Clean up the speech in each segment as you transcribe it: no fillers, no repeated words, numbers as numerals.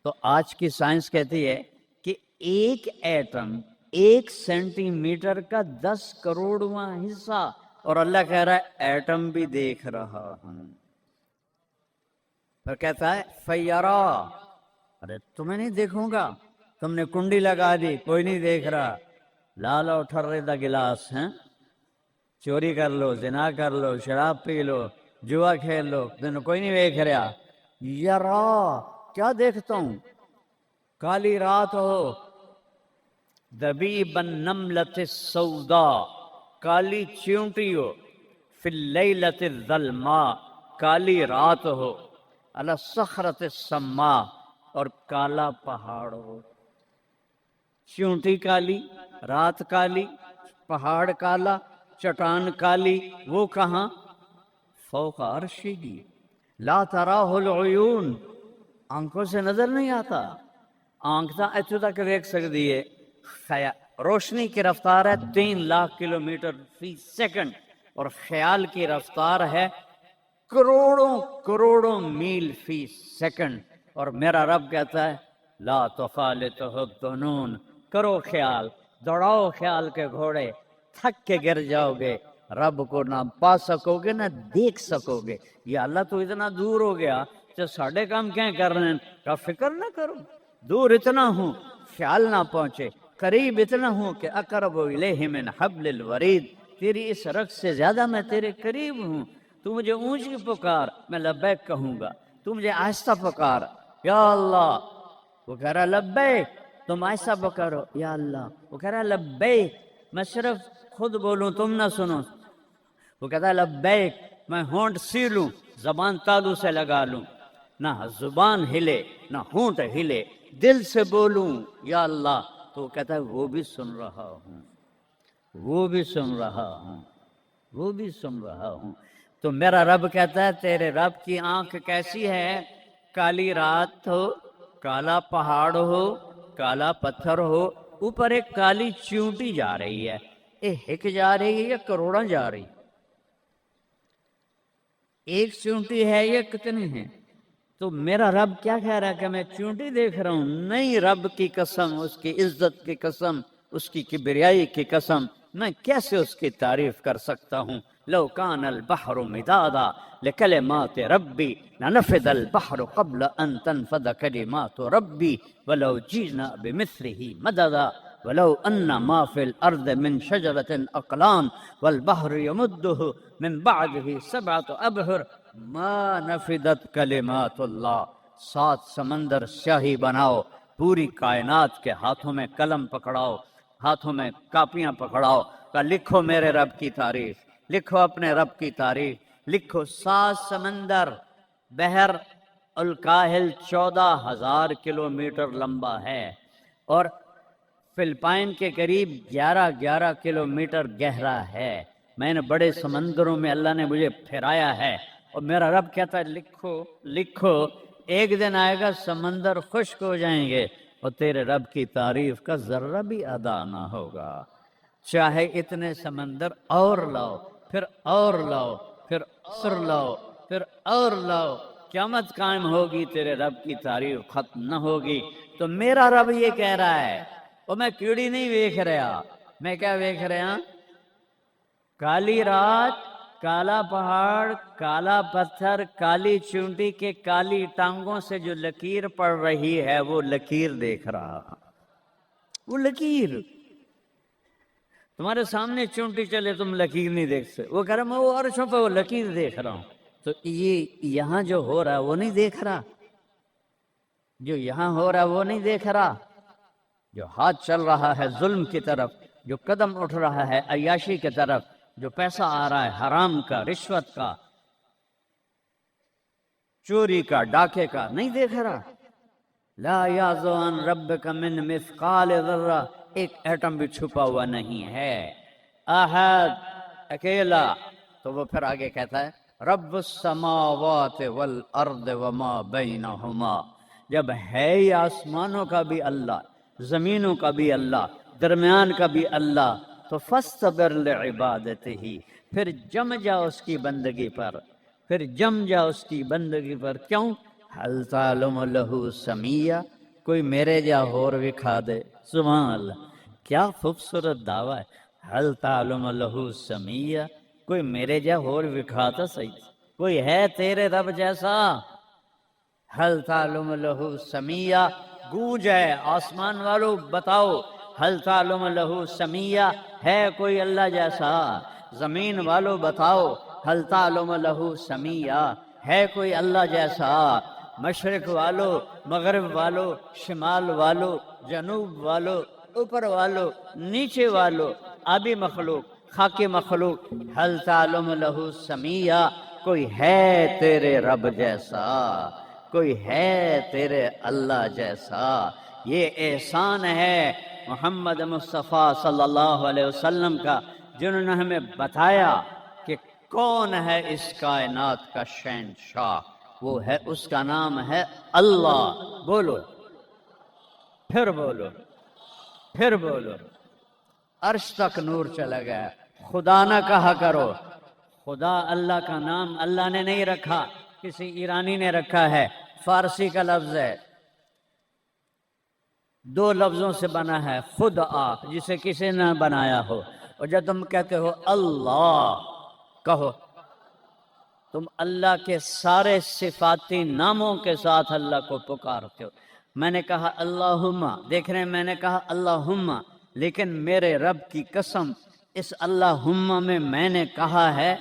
تو آج کی سائنس کہتی ہے کہ ایک ایٹم 1 سینٹی میٹر کا 10 کروڑواں حصہ، اور اللہ کہہ رہا ہے ایٹم بھی دیکھ رہا ہوں۔ پھر کہتا ہے فیرا، ارے تمہیں نہیں دیکھوں گا، تم نے کنڈی لگا دی، کوئی نہیں دیکھ رہا، لا لو ٹھرے دا گلاس ہیں، چوری کر لو، زنا کر لو، شراب پی لو، جوا کھیل لو، تمہیں کوئی نہیں دیکھ رہا۔ یرا، کیا دیکھتا ہوں؟ کالی رات ہو، دبیب النملۃ السوداء، کالی چیونٹی ہو، فی اللیلۃ الظلماء، کالی رات ہو، علی الصخرۃ السماء، اور کالا پہاڑ ہو۔ چیونٹی کالی، رات کالی، پہاڑ کالا، چٹان کالی، وہ کہاں؟ فوق عرشہ، لا تراہ العیون، آنکھوں سے نظر نہیں آتا، آنکھ تو اتنے تک دیکھ سکتی ہے، روشنی کی رفتار ہے 3 لاکھ کلومیٹر فی سیکنڈ، اور خیال کی رفتار ہے کروڑوں کروڑوں میل فی سیکنڈ۔ اور میرا رب کہتا ہے لا تخالطہ الظنون، کرو خیال، دوڑاؤ خیال کے گھوڑے، تھک کے گر جاؤ گے، رب کو نہ پا سکو گے نہ دیکھ سکو گے۔ یا اللہ تو اتنا دور ہو گیا تو ساڑھے کام کیا کر رہے ہیں؟ کا فکر نہ کرو، دور اتنا ہوں خیال نہ پہنچے، قریب اتنا ہوں کہ اقرب الیہ من حبل الورید، تیری اس رگ سے زیادہ میں تیرے قریب ہوں۔ تو مجھے اونچی پکار، میں لبیک کہوں گا، تو مجھے آہستہ پکار، یا اللہ، وہ کہہ رہا لبیک، تم آہستہ پکارو یا اللہ، وہ کہہ رہا لبیک، میں صرف خود بولوں تم نہ سنو، وہ کہتا ہے لبیک، میں ہونٹ سی لوں، زبان تالو سے لگا لوں، نہ زبان ہلے نہ ہونٹ ہلے، دل سے بولوں یا اللہ، تو وہ کہتا ہے وہ بھی سن رہا ہوں، وہ بھی سن رہا ہوں، وہ بھی سن رہا ہوں۔ تو میرا رب کہتا ہے تیرے رب کی آنکھ کیسی ہے؟ کالی رات ہو، کالا پہاڑ ہو، کالا پتھر ہو، اوپر ایک کالی چیونٹی جا رہی ہے، ایک جا رہی ہے یا کروڑاں جا رہی؟ ایک چیونٹی ہے یا کتنی ہیں؟ تو میرا رب کیا کہہ رہا ہے کہ میں چیونٹی دیکھ رہا ہوں؟ نہیں، رب کی قسم، اس کی عزت کی قسم، اس کی کبریائی کی قسم، میں کیسے اس کی تعریف کر سکتا ہوں؟ لو کان البحر مدادا لکلمات ربی لنفد البحر قبل ان تنفد کلمات ربی ولو جئنا بمثله مددا ولو ان ما فی الارض من شجرۃ اقلام والبحر یمدہ من بعده 7 ابحر ما نفدت کلمات اللہ۔ 7 سمندر سیاہی بناؤ، پوری کائنات کے ہاتھوں میں قلم پکڑاؤ، ہاتھوں میں کاپیاں پکڑاؤ، کہ لکھو میرے رب کی تعریف، لکھو اپنے رب کی تعریف، لکھو۔ 7 سمندر، بحر الکاہل 14,000 کلومیٹر لمبا ہے، اور فلپائن کے قریب 11 کلومیٹر گہرا ہے۔ میں نے بڑے سمندروں میں اللہ نے مجھے پھرایا ہے، اور میرا رب کہتا ہے لکھو لکھو، ایک دن آئے گا سمندر خشک ہو جائیں گے اور تیرے رب کی تعریف کا ذرہ بھی ادا نہ ہوگا، چاہے اتنے سمندر اور لاؤ، پھر اور لاؤ، پھر اور لاؤ، پھر اور لاؤ، قیامت قائم ہوگی تیرے رب کی تعریف ختم نہ ہوگی۔ تو میرا رب یہ کہہ رہا ہے، اور میں کیڑی نہیں دیکھ رہا، میں کیا دیکھ رہا؟ کالی رات، کالا پہاڑ، کالا پتھر، کالی چونٹی کے کالی ٹانگوں سے جو لکیر پڑ رہی ہے وہ لکیر دیکھ رہا، وہ لکیر تمہارے سامنے چونٹی چلے تم لکیر نہیں دیکھ سکتے، وہ کہہ رہا میں وہ عرشوں پہ وہ لکیر دیکھ رہا ہوں۔ تو یہ یہاں جو ہو رہا ہے وہ نہیں دیکھ رہا، جو یہاں ہو رہا ہے وہ نہیں دیکھ رہا، جو ہاتھ چل رہا ہے ظلم کی طرف، جو قدم اٹھ رہا ہے عیاشی کی طرف، جو پیسہ آ رہا ہے حرام کا، رشوت کا، چوری کا، ڈاکے کا، نہیں دیکھ رہا۔ لا یعزو عن ربک من مثقال ذرہ، ایک ایٹم بھی چھپا ہوا نہیں ہے، احد، اکیلا۔ تو وہ پھر آگے کہتا ہے رب السماوات والارض وما بینہما، جب ہے ہی آسمانوں کا بھی اللہ، زمینوں کا بھی اللہ، درمیان کا بھی اللہ، تو فاصطبر لعبادتہ، پھر جم جا اس کی بندگی پر، پھر جم جا اس کی بندگی پر۔ کیوں؟ حل تعلم لہو سمیہ، کوئی میرے جا ہور وکھا دے. سبحان اللہ، کیا خوبصورت دعویٰ ہے. حل تعلم لہو سمیہ، کوئی میرے جا ہور وکھا تا صحیح، کوئی ہے تیرے رب جیسا. حل تعلم لہو سمیہ، گونج ہے آسمان والو بتاؤ. حل تعلم لہو سمیہ، ہے کوئی اللہ جیسا. زمین والو بتاؤ. حل تعلم لہو سمیہ، ہے کوئی اللہ جیسا. مشرق والو، مغرب والو، شمال والو، جنوب والو، اوپر والو، نیچے والو، آبی مخلوق، خاکی مخلوق. حل تعلم لہو سمیہ، کوئی ہے تیرے رب جیسا، کوئی ہے تیرے اللہ جیسا. یہ احسان ہے محمد مصطفیٰ صلی اللہ علیہ وسلم کا، جنہوں نے ہمیں بتایا کہ کون ہے اس کائنات کا شہنشاہ. وہ ہے، اس کا نام ہے اللہ. بولو، پھر بولو، پھر بولو. عرش تک نور چلا گیا. خدا نہ کہا کرو. خدا اللہ کا نام اللہ نے نہیں رکھا، کسی ایرانی نے رکھا ہے. فارسی کا لفظ ہے، 2 لفظوں سے بنا ہے. خود آ، جسے کسی نے بنایا ہو. اور جب تم کہتے ہو اللہ، کہو تم اللہ کے سارے صفاتی ناموں کے ساتھ اللہ کو پکارتے ہو. میں نے کہا اللہم، دیکھ رہے ہیں میں نے کہا اللہم، لیکن میرے رب کی قسم اس اللہم میں نے کہا ہے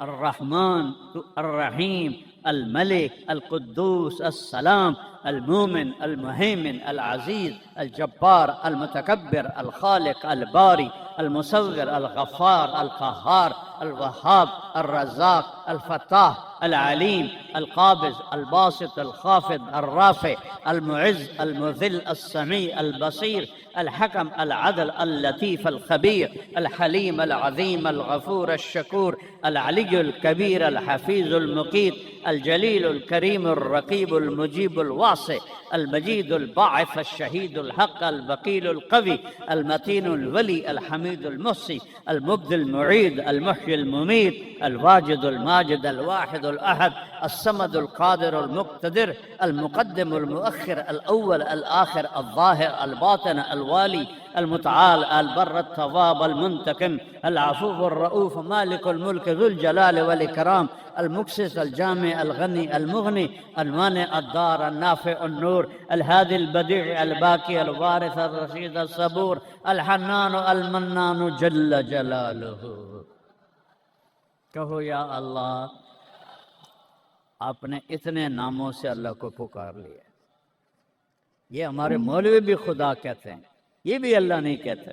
الرحمن، الرحیم، الملک، القدوس، السلام، المومن، المہیمن، العزیز، الجبار، المتکبر، الخالق، الباری، المصور، الغفار، القہار، الوہاب، الرزاق، الفتاح، العلیم، القابض، الباسط، الخافض، الرافع، المعز، المذل، السمیع، البصیر، الحکم، العدل، اللطیف، الخبیر، الحلیم، العظیم، الغفور، الشکور، العلی الکبیر، الحفیظ، المقیت، الجلیل، الکریم، الرقیب، المجیب، الواسع، المجید، الباعث، الشہید، الحق، الوکیل، القوی، المتین، الولی، الحمید، المحصی، المبدی، المعید، المحیی، الممیت، الواجد، الماجد، الواحد، الأحد، الصمد، القادر، المقتدر، المقدم، المؤخر، الأول، الآخر، الظاهر، الباطن، الوالي، المتعال، البر، التواب، المنتقم، العفو، الرؤوف، مالك الملك، ذو الجلال والإكرام، المقسط، الجامع، الغني، المغني، المانع، الضار، النافع، النور، الهادي، البديع، الباقي، الوارث، الرشيد، الصبور، الحنان، المنان، جل جلاله. کہو یا اللہ. آپ نے اتنے ناموں سے اللہ کو پکار لیا. یہ ہمارے مولوی بھی خدا کہتے ہیں، یہ بھی اللہ نہیں کہتے.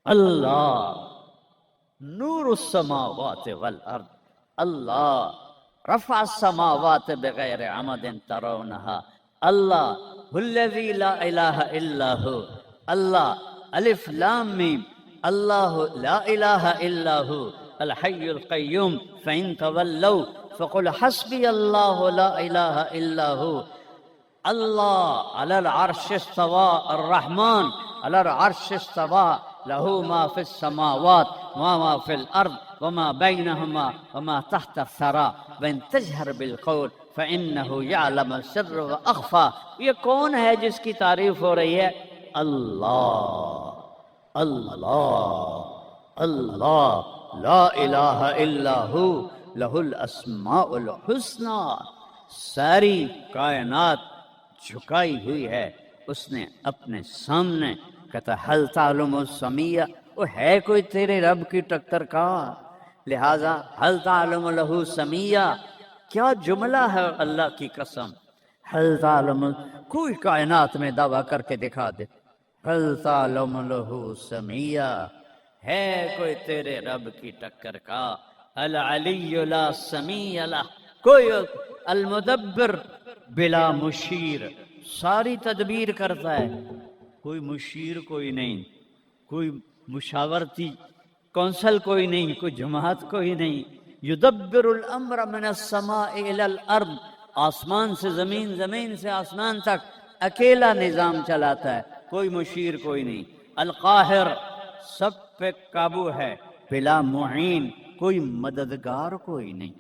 اللہ نور السماوات والارض، اللہ رفع السماوات بغیر عمد ترونها، اللہ الذی لا الہ الا ہو، اللہ الف لام میم، اللہ لا الہ الا ہو الحی القیوم فإن تولوا فقل حسبی اللہ لا الہ الا ہو. اللہ علی العرش استوى، الرحمن علی العرش استوى، له ما في السماوات وما في الأرض وما بينهما وما تحت الثرى وإن تجهر بالقول فإنه يعلم السر وأخفى. یہ کون ہے جس کی تعریف ہو رہی ہے؟ اللہ، اللہ، اللہ، لا الہ الا ہو لہ الاسماء الحسنى. ساری کائنات جھکائی ہوئی ہے اس نے اپنے سامنے. کہتا حل تعلم السمیہ، وہ ہے کوئی تیرے رب کی ٹکر کا. لہذا حل تعلم لہ سمیہ، کیا جملہ ہے اللہ کی قسم. حل تعلم، کوئی کائنات میں دعویٰ کر کے دکھا دے حل تعلم لہ سمیہ، ہے کوئی تیرے رب کی ٹکر کا. العلی لا سمیع لہ، کوئی المدبر بلا مشیر، ساری تدبیر کرتا ہے، کوئی مشیر کوئی نہیں، کوئی مشاورتی کونسل کوئی نہیں، کوئی جماعت کوئی نہیں. یدبر الامر من السماء الى الارض، آسمان سے زمین، زمین سے آسمان تک اکیلا نظام چلاتا ہے، کوئی مشیر کوئی نہیں. القاہر، سب پہ قابو ہے، بلا معین، کوئی مددگار کوئی نہیں.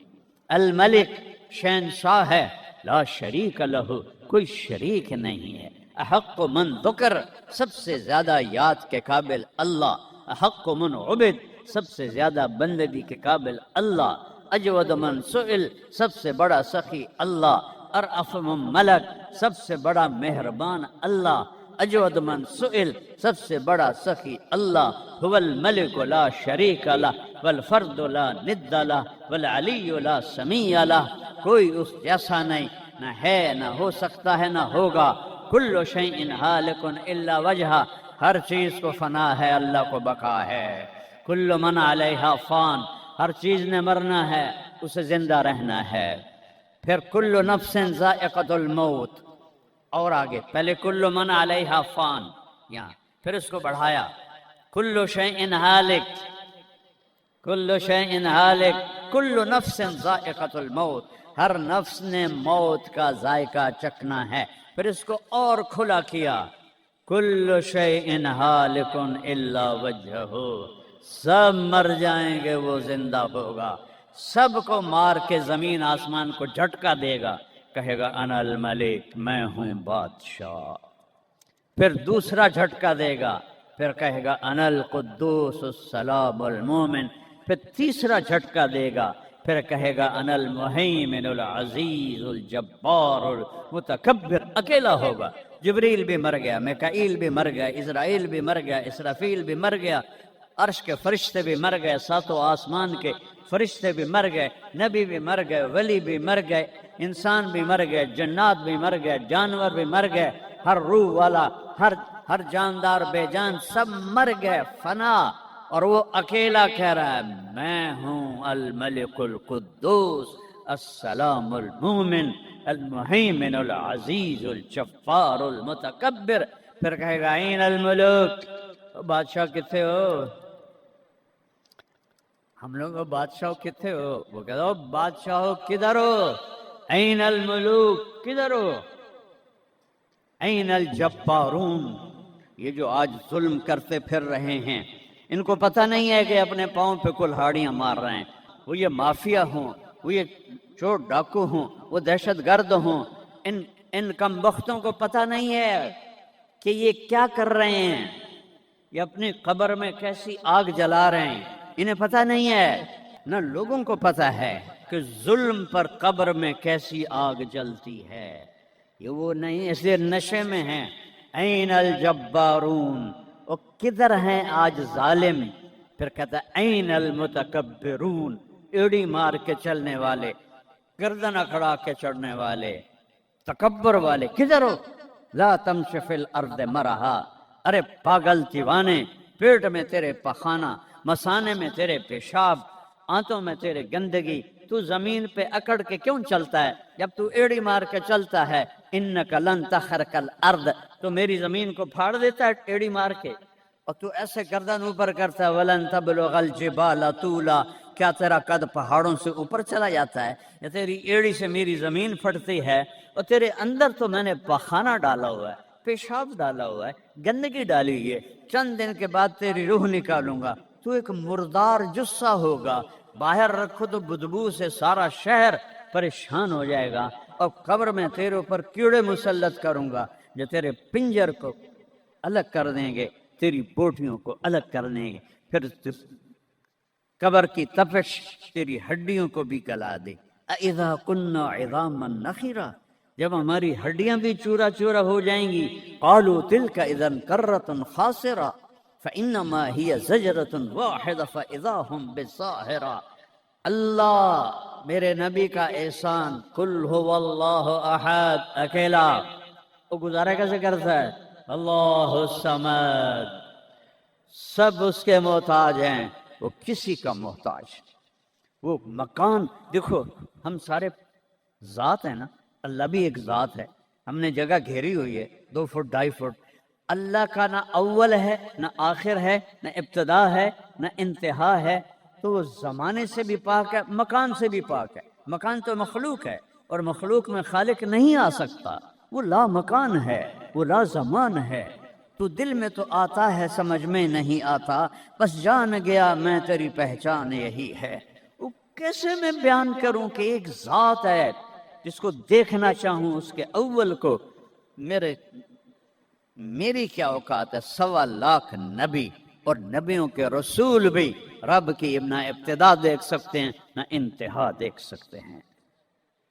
الملک، شہنشاہ ہے، لا شریک لہ، کوئی شریک نہیں ہے، احق من ذکر، سب سے زیادہ یاد کے قابل اللہ، احق من عبد، سب سے زیادہ بندگی کے قابل اللہ، اجود من سئل، سب سے بڑا سخی اللہ، ارأف من ملک، سب سے بڑا مہربان اللہ، اجود من سئل، سب سے بڑا سخی اللہ، هو الملک لا شریک لہ والفرد لا ند لہ والعلی لا سمیع لہ، کوئی اس جیسا نہیں، نہ ہے نہ ہو سکتا ہے نہ ہوگا، کل شیء ہالک الا وجہہ، ہر چیز کو فنا ہے اللہ کو بقا ہے، کل من علیہا فان، ہر چیز نے مرنا ہے اسے زندہ رہنا ہے، پھر کل نفس ذائقۃ الموت، اور آگے پہلے کل من علیہا فان یہاں، پھر اس کو بڑھایا کل شیء ہالک، کل شیء ہالک، کل نفس ذائقۃ الموت، ہر نفس نے موت کا ذائقہ چکھنا ہے، پھر اس کو اور کھلا کیا کل شیء ہالک الا وجہہ، سب مر جائیں گے وہ زندہ ہوگا، سب کو مار کے زمین آسمان کو جھٹکا دے گا، کہے گا انا الملک، میں ہوں بادشاہ، پھر دوسرا جھٹکا دے گا، پھر کہے گا انا القدوس السلام المومن، پھر تیسرا جھٹکا دے گا، پھر کہے گا انا المہیمن العزیز الجبار المتکبر، اکیلا ہوگا، جبریل بھی مر گیا، میکائیل بھی مر گیا، اسرائیل بھی مر گیا، اسرافیل بھی مر گیا، عرش کے فرشتے بھی مر گئے، ساتوں آسمان کے فرشتے بھی مر گئے، نبی بھی مر گئے، ولی بھی مر گئے، انسان بھی مر گئے، جنات بھی مر گئے، جانور بھی مر گئے، ہر روح والا، ہر جاندار بے جان سب مر گئے، فنا، اور وہ اکیلا کہہ رہا ہے میں ہوں الملک القدوس السلام المومن المہیمن العزیز الجبار المتکبر، پھر کہے گا این الملوک، بادشاہ کتنے ہو، ہم لوگ بادشاہ کتنے ہو، وہ کہتا ہو بادشاہ کدھر ہو، این الملوک، کدھر ہو، این الجبارون، یہ جو آج ظلم کرتے پھر رہے ہیں، ان کو پتہ نہیں ہے کہ اپنے پاؤں پہ کلہاڑیاں مار رہے ہیں، وہ یہ مافیا ہوں، وہ یہ چور ڈاکو ہوں، وہ دہشت گرد ہوں، ان کم بختوں کو پتہ نہیں ہے کہ یہ کیا کر رہے ہیں، یہ اپنی قبر میں کیسی آگ جلا رہے ہیں، انہیں پتہ نہیں ہے، نہ لوگوں کو پتہ ہے کہ ظلم پر قبر میں کیسی آگ جلتی ہے، یہ وہ نہیں، اس لیے نشے میں ہیں، این الجبارون، وہ کدھر ہیں آج ظالم، پھر کہتا ہے این المتکبرون، ایڑی مار کے چلنے والے، گردن اکھڑا کے چڑھنے والے، تکبر والے، کدھر ہو، لا تمشی فی الارض مرحا، ارے پاگل دیوانے، پیٹ میں تیرے پخانہ، مثانے میں تیرے پیشاب، آنتوں میں تیرے گندگی، تو زمین پہ اکڑ کے کیوں چلتا ہے، جب تو ایڑی مار کے چلتا ہے، انک لن تخرق الارض، تو میری زمین کو پھاڑ دیتا ہے ایڑی مار کے، اور تو ایسے گردن اوپر کرتا ہے، ولن تبلغ الجبال طولا، کیا تیرا قد پہاڑوں سے اوپر چلا جاتا ہے، یا تیری ایڑی سے میری زمین پھٹتی ہے، اور تیرے اندر تو میں نے پخانہ ڈالا ہوا ہے، پیشاب ڈالا ہوا ہے، گندگی ڈالی ہوئی ہے، چند دن کے بعد تیری روح نکالوں گا، تو ایک مردار جثہ ہوگا، باہر رکھو تو بدبو سے سارا شہر پریشان ہو جائے گا، اور قبر میں تیرے اوپر کیڑے مسلط کروں گا جو تیرے پنجر کو الگ کر دیں گے، تیری بوٹیوں کو الگ کر دیں گے، پھر قبر کی تپش تیری ہڈیوں کو بھی گلا دے، اذا كنا عظاما نخرا، جب ہماری ہڈیاں بھی چورا چورا ہو جائیں گی، قالوا تلك اذا كرة خاسرة فانما هي زجرة واحدة فاذا هم بالساهرة، اللہ میرے نبی کا احسان، قل هو اللہ احد، اکیلا، وہ گزارا کیسے کرتا ہے، اللہ الصمد، سب اس کے محتاج ہیں، وہ کسی کا محتاج، وہ مکان، دیکھو ہم سارے ذات ہیں نا، اللہ بھی ایک ذات ہے، ہم نے جگہ گھیری ہوئی ہے 2 فٹ 2.5 فٹ، اللہ کا نہ اول ہے نہ آخر ہے نہ ابتدا ہے نہ انتہا ہے، تو وہ زمانے سے بھی پاک ہے، مکان سے بھی پاک ہے، مکان تو مخلوق ہے، اور مخلوق میں خالق نہیں آ سکتا، وہ لا مکان ہے، وہ لا زمان ہے، تو دل میں تو آتا ہے سمجھ میں نہیں آتا، بس جان گیا میں تیری پہچان یہی ہے، وہ کیسے میں بیان کروں کہ ایک ذات ہے، جس کو دیکھنا چاہوں اس کے اول کو میری کیا اوقات ہے؟ 1.25 لاکھ نبی اور نبیوں کے رسول بھی رب کی نہ ابتدا دیکھ سکتے ہیں نہ انتہا دیکھ سکتے ہیں.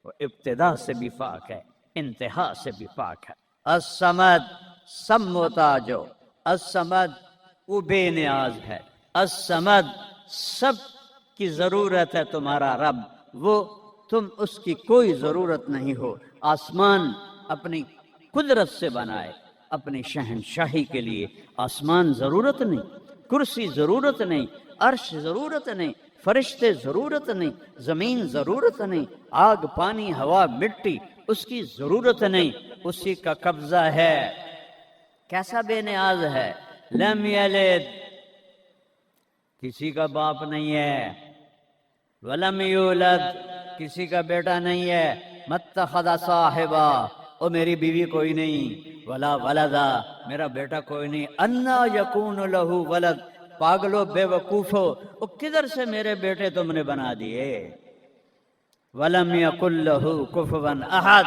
وہ ابتدا سے بھی پاک ہے، انتہا سے بھی پاک ہے. الصمد سب محتاج ہو، الصمد وہ بے نیاز ہے، الصمد سب کی ضرورت ہے تمہارا رب، وہ تم اس کی کوئی ضرورت نہیں ہو. آسمان اپنی قدرت سے بنائے اپنی شہنشاہی کے لیے. آسمان ضرورت نہیں، کرسی ضرورت نہیں، عرش ضرورت نہیں، فرشتے ضرورت نہیں، زمین ضرورت نہیں، آگ پانی ہوا مٹی اس کی ضرورت نہیں، اسی کا قبضہ ہے. کیسا بے نیاز ہے؟ لم یلد کسی کا باپ نہیں ہے، ولم یولد کسی کا بیٹا نہیں ہے، متخذ صاحبہ او میری بیوی کوئی نہیں، ولا ولدا میرا بیٹا کوئی نہیں. انا یکون لہ ولد پاگلو بے وقوفو او کدھر سے میرے بیٹے تم نے بنا دیے. ولم یکن لہ کفوا احد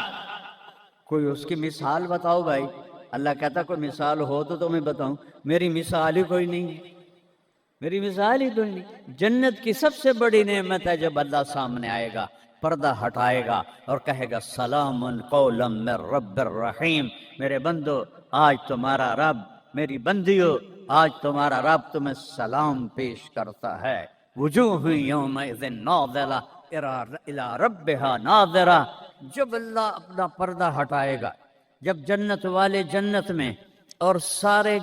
کوئی اس کی مثال بتاؤ بھائی. اللہ کہتا کوئی مثال ہو تو تمہیں بتاؤں، میری مثال ہی کوئی نہیں، میری مثال ہی کوئی نہیں. جنت کی سب سے بڑی نعمت ہے جب اللہ سامنے آئے گا، پردہ ہٹائے گا اور کہے گا سلام قولا من رب الرحیم. میرے بندو آج تمہارا رب، میری بندیو آج تمہارا رب تمہیں سلام پیش کرتا ہے. وجوہ یومئذ ناظرہ الی ربہا ناظرہ. جب اللہ اپنا پردہ ہٹائے گا، جب جنت والے جنت میں اور سارے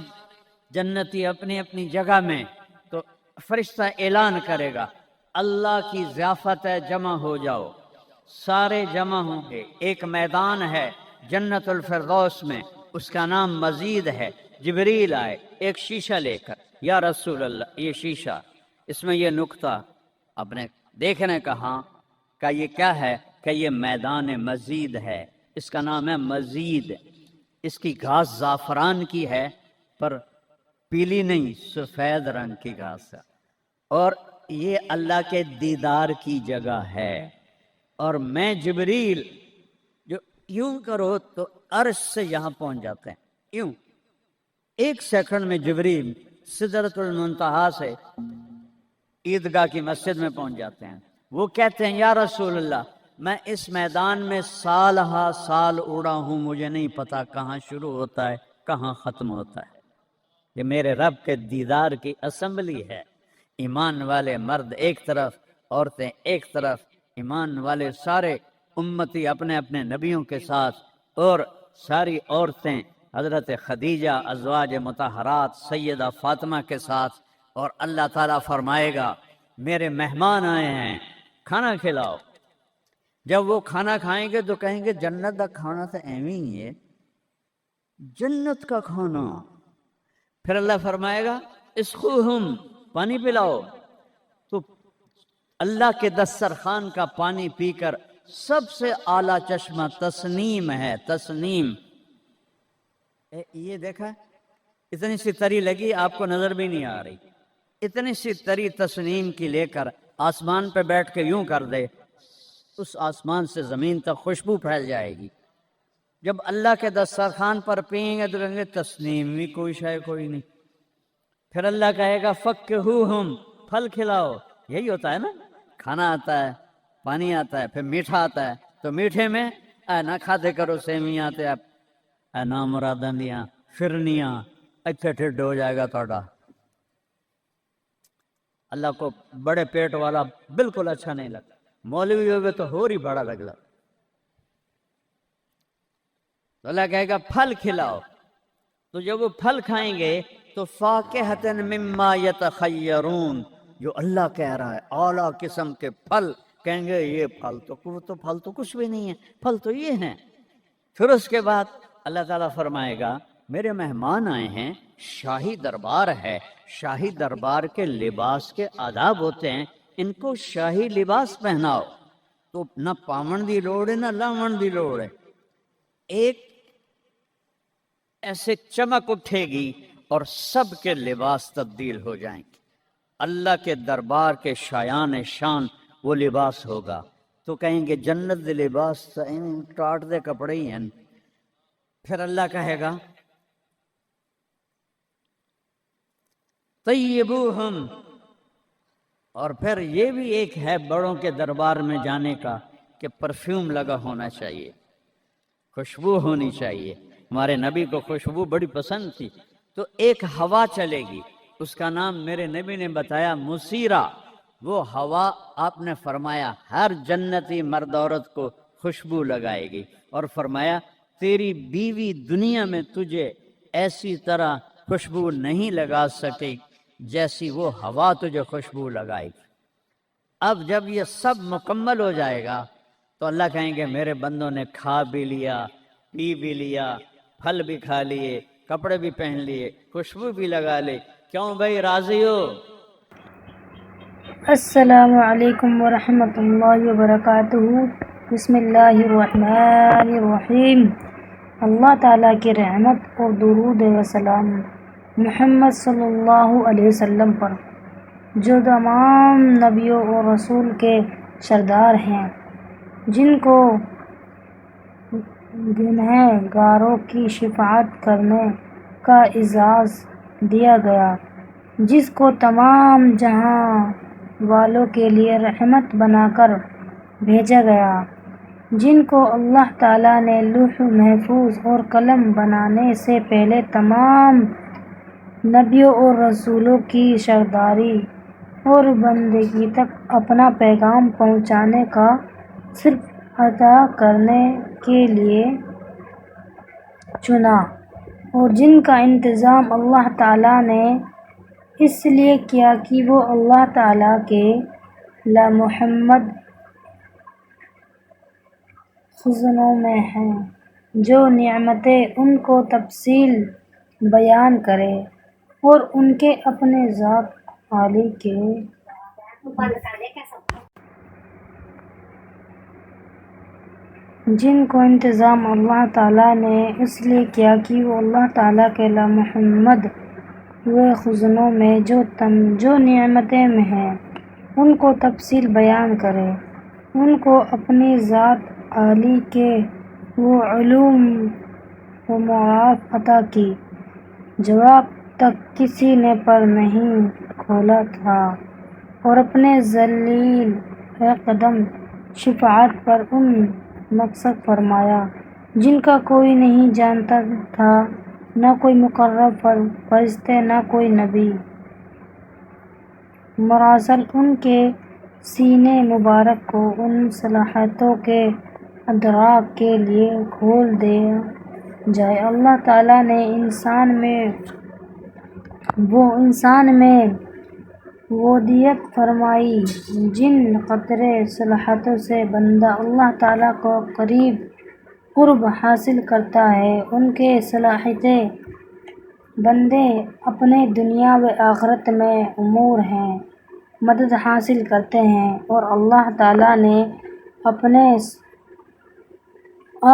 جنتی اپنی اپنی جگہ میں، تو فرشتہ اعلان کرے گا اللہ کی ضیافت ہے، جمع ہو جاؤ. سارے جمع ہوں گے. ایک میدان ہے جنت الفردوس میں، اس کا نام مزید ہے. جبریل آئے ایک شیشہ لے کر، یا رسول اللہ یہ شیشہ، اس میں یہ نقطہ آپ نے دیکھنے کہا کہ یہ کیا ہے؟ کہ یہ میدان مزید ہے، اس کا نام ہے مزید. اس کی گھاس زعفران کی ہے پر پیلی نہیں، سفید رنگ کی گھاس ہے، اور یہ اللہ کے دیدار کی جگہ ہے. اور میں جبریل جو یوں کرو تو عرش سے یہاں پہنچ جاتے ہیں، یوں 1 سیکنڈ میں جبریل سدرۃ المنتہا سے عیدگاہ کی مسجد میں پہنچ جاتے ہیں. وہ کہتے ہیں یا رسول اللہ میں اس میدان میں سال ہا سال اڑا ہوں، مجھے نہیں پتا کہاں شروع ہوتا ہے کہاں ختم ہوتا ہے. یہ میرے رب کے دیدار کی اسمبلی ہے. ایمان والے مرد ایک طرف، عورتیں ایک طرف، ایمان والے سارے امتی اپنے اپنے نبیوں کے ساتھ، اور ساری عورتیں حضرت خدیجہ ازواج مطہرات سیدہ فاطمہ کے ساتھ. اور اللہ تعالیٰ فرمائے گا میرے مہمان آئے ہیں کھانا کھلاؤ. جب وہ کھانا کھائیں گے تو کہیں گے جنت کا کھانا تو ایویں ہی ہے، جنت کا کھانا. پھر اللہ فرمائے گا اسقوہم پانی پلاؤ. تو اللہ کے دسترخوان کا پانی پی کر سب سے اعلیٰ چشمہ تسنیم ہے. تسنیم یہ دیکھا اتنی سی تری لگی آپ کو نظر بھی نہیں آ رہی، اتنی سی تری تسنیم کی لے کر آسمان پہ بیٹھ کے یوں کر دے، اس آسمان سے زمین تک خوشبو پھیل جائے گی. جب اللہ کے دسترخوان پر پئیں گے تو کہیں گے تسنیم بھی کوئی شے کوئی نہیں. پھر اللہ کہے گا فکہوہم پھل کھلاؤ. یہی ہوتا ہے نا، کھانا آتا ہے، پانی آتا ہے، پھر میٹھا آتا ہے. تو میٹھے میں اے نہ کھاتے کرو سیویاں تے اے نامراداں دیاں فرنیاں، اتھے ٹھڈ ہو جائے گا تہاڈا. اللہ کو بڑے پیٹ والا بالکل اچھا نہیں لگتا، مولوی ہوگے تو اور ہی بڑا لگتا. تو اللہ کہے گا پھل کھلاؤ. تو جب وہ پھل کھائیں گے تو فاکہۃ مما یتخیرون، جو اللہ کہہ رہا ہے اعلیٰ قسم کے پھل، کہیں گے یہ پھل تو کچھ بھی نہیں ہے، پھل تو یہ ہیں. پھر اس کے بعد اللہ تعالیٰ فرمائے گا میرے مہمان آئے ہیں، شاہی دربار ہے، شاہی دربار کے لباس کے آداب ہوتے ہیں، ان کو شاہی لباس پہناؤ. تو نہ پاون دی لوڑ ہے نہ لاون دی لوڑ ہے. ایک ایسے چمک اٹھے گی اور سب کے لباس تبدیل ہو جائیں گے. اللہ کے دربار کے شایان شان وہ لباس ہوگا. تو کہیں گے جنت دے لباس ٹاٹ دے کپڑے ہی ہیں. پھر اللہ کہے گا طیبوہم. اور پھر یہ بھی ایک ہے بڑوں کے دربار میں جانے کا کہ پرفیوم لگا ہونا چاہیے، خوشبو ہونی چاہیے. ہمارے نبی کو خوشبو بڑی پسند تھی. تو ایک ہوا چلے گی، اس کا نام میرے نبی نے بتایا مسیرہ. وہ ہوا آپ نے فرمایا ہر جنتی مرد عورت کو خوشبو لگائے گی، اور فرمایا تیری بیوی دنیا میں تجھے ایسی طرح خوشبو نہیں لگا سکے جیسی وہ ہوا تجھے خوشبو لگائے گی. اب جب یہ سب مکمل ہو جائے گا تو اللہ کہیں گے میرے بندوں نے کھا بھی لیا، پی بھی لیا، پھل بھی کھا لیے، کپڑے بھی پہن لیے، خوشبو بھی لگا لے. کیوں بھائی راضی ہو؟ السلام علیکم ورحمۃ اللہ وبرکاتہ. بسم اللہ الرحمن الرحیم. اللہ تعالیٰ کی رحمت اور درود و سلام محمد صلی اللہ علیہ وسلم پر، جو تمام نبیوں اور رسول کے سردار ہیں، جن کو گنہگاروں گاروں کی شفاعت کرنے کا اعزاز دیا گیا، جس کو تمام جہاں والوں کے لیے رحمت بنا کر بھیجا گیا، جن کو اللہ تعالیٰ نے لوح محفوظ اور قلم بنانے سے پہلے تمام نبیوں اور رسولوں کی سرداری اور بندگی تک اپنا پیغام پہنچانے کا صرف عطا کرنے کے لیے چنا، اور جن کا انتظام اللہ تعالیٰ نے اس لیے کیا کہ وہ اللہ تعالیٰ کے لامحدود خزانوں میں ہیں، جو نعمتیں ان کو تفصیل بیان کرے، اور ان کے اپنے ذات عالی کے جن کو انتظام اللہ تعالیٰ نے اس لیے کیا کہ وہ اللہ تعالیٰ کے لامحدود ہوئے خزانوں میں جو نعمتیں میں ہیں ان کو تفصیل بیان کرے، ان کو اپنی ذات عالی کے وہ علوم و معارف عطا کی جو اب تک کسی نے پر نہیں کھولا تھا، اور اپنے ذلیل قدم شفاعت پر ان مقصد فرمایا جن کا کوئی نہیں جانتا تھا، نہ کوئی مقرب فرشتے نہ کوئی نبی مرسل. ان کے سینے مبارک کو ان صلاحیتوں کے ادراک کے لیے کھول دیا جائے. اللہ تعالیٰ نے انسان میں ودیت فرمائی. جن قدرے صلاحیتوں سے بندہ اللہ تعالیٰ کو قرب حاصل کرتا ہے، ان کے صلاحیتیں بندے اپنے دنیا و آخرت میں امور میں مدد حاصل کرتے ہیں. اور اللہ تعالیٰ نے اپنے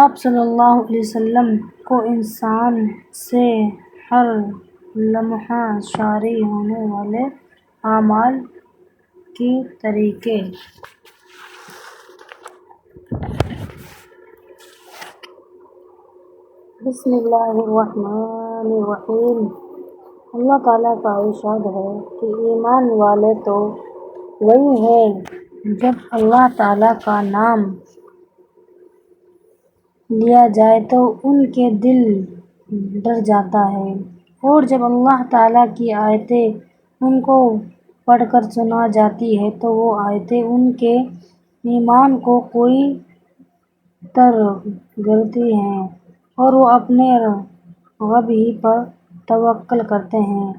آپ صلی اللہ علیہ وسلم کو انسان سے ہر لمحہ جاری ہونے والے اعمال کے طریقے بسم اللہ الرحمن الرحیم. اللہ تعالیٰ کا ارشاد ہے کہ ایمان والے تو وہی ہیں جب اللہ تعالیٰ کا نام لیا جائے تو ان کے دل ڈر جاتا ہے، اور جب اللہ تعالیٰ کی آیتیں ان کو پڑھ کر سنا جاتی ہیں تو وہ آیتیں ان کے ایمان کو کوئی ترغیب ہیں، اور وہ اپنے رب ہی پر توکل کرتے ہیں.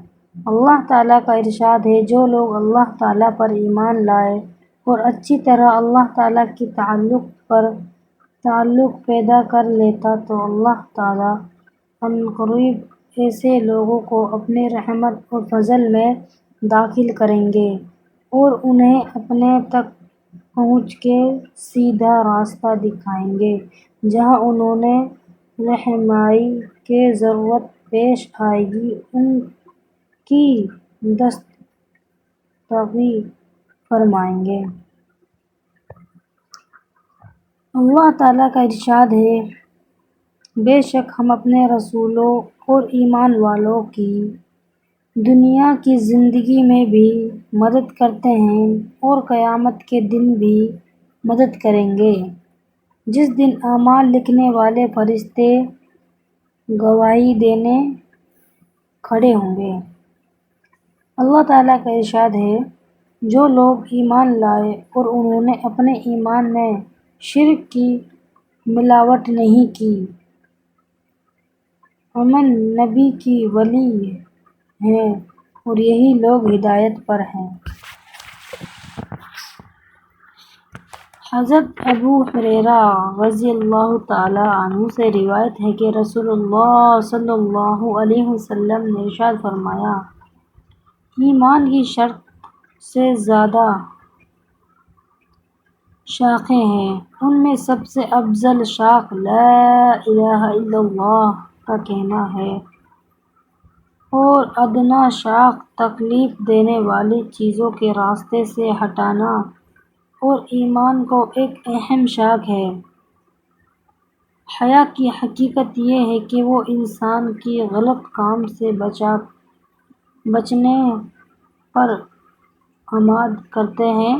اللہ تعالیٰ کا ارشاد ہے جو لوگ اللہ تعالیٰ پر ایمان لائے اور اچھی طرح اللہ تعالیٰ کی تعلق پیدا کر لیتا تو اللہ تعالیٰ عنقریب ایسے لوگوں کو اپنی رحمت اور فضل میں داخل کریں گے، اور انہیں اپنے تک پہنچ کے سیدھا راستہ دکھائیں گے جہاں انہیں رہنمائی کی ضرورت پیش آئے گی. ان کی دستگیر فرمائیں گے. اللہ تعالیٰ کا ارشاد ہے، بے شک ہم اپنے رسولوں اور ایمان والوں کی دنیا کی زندگی میں بھی مدد کرتے ہیں اور قیامت کے دن بھی مدد کریں گے، جس دن اعمال لکھنے والے فرشتے گواہی دینے کھڑے ہوں گے۔ اللہ تعالیٰ کا ارشاد ہے، جو لوگ ایمان لائے اور انہوں نے اپنے ایمان میں شرک کی ملاوٹ نہیں کی، امن نبی کی ولی ہیں اور یہی لوگ ہدایت پر ہیں۔ حضرت ابو ہریرہ رضی اللہ تعالی عنہ سے روایت ہے کہ رسول اللہ صلی اللہ علیہ وسلم نے ارشاد فرمایا، ایمان کی شرط سے زیادہ شاخیں ہیں، ان میں سب سے افضل شاخ لا الہ الا اللہ کا کہنا ہے اور ادنیٰ شاخ تکلیف دینے والی چیزوں کے راستے سے ہٹانا اور ایمان کو ایک اہم شاخ ہے۔ حیا کی حقیقت یہ ہے کہ وہ انسان کی غلط کام سے بچنے پر آماد کرتے ہیں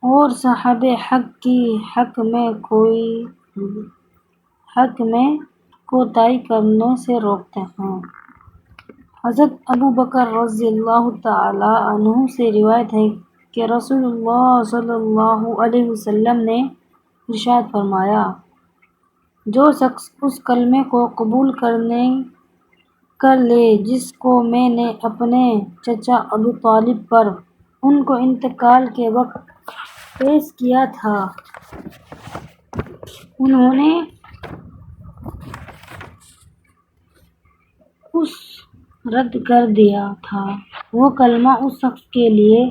اور صاحب حق کی حق میں کوتاہی کرنے سے روکتے ہیں۔ حضرت ابو بکر رضی اللہ تعالی عنہ سے روایت ہے کہ رسول اللہ صلی اللہ علیہ وسلم نے ارشاد فرمایا، جو شخص اس کلمے کو قبول کر لے جس کو میں نے اپنے چچا ابو طالب پر ان کو انتقال کے وقت پیش کیا تھا، انہوں نے اسے رد کر دیا تھا، وہ کلمہ اس شخص کے لیے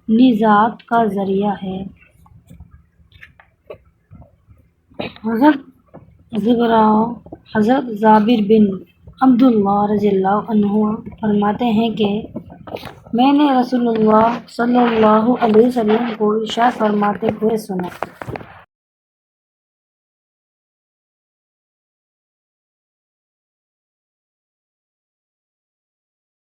نجات کا ذریعہ ہے۔ حضرت جابر بن عبداللہ رضی اللہ عنہ فرماتے ہیں کہ میں نے رسول اللہ صلی اللہ علیہ وسلم کو ارشاد فرماتے ہوئے سنا،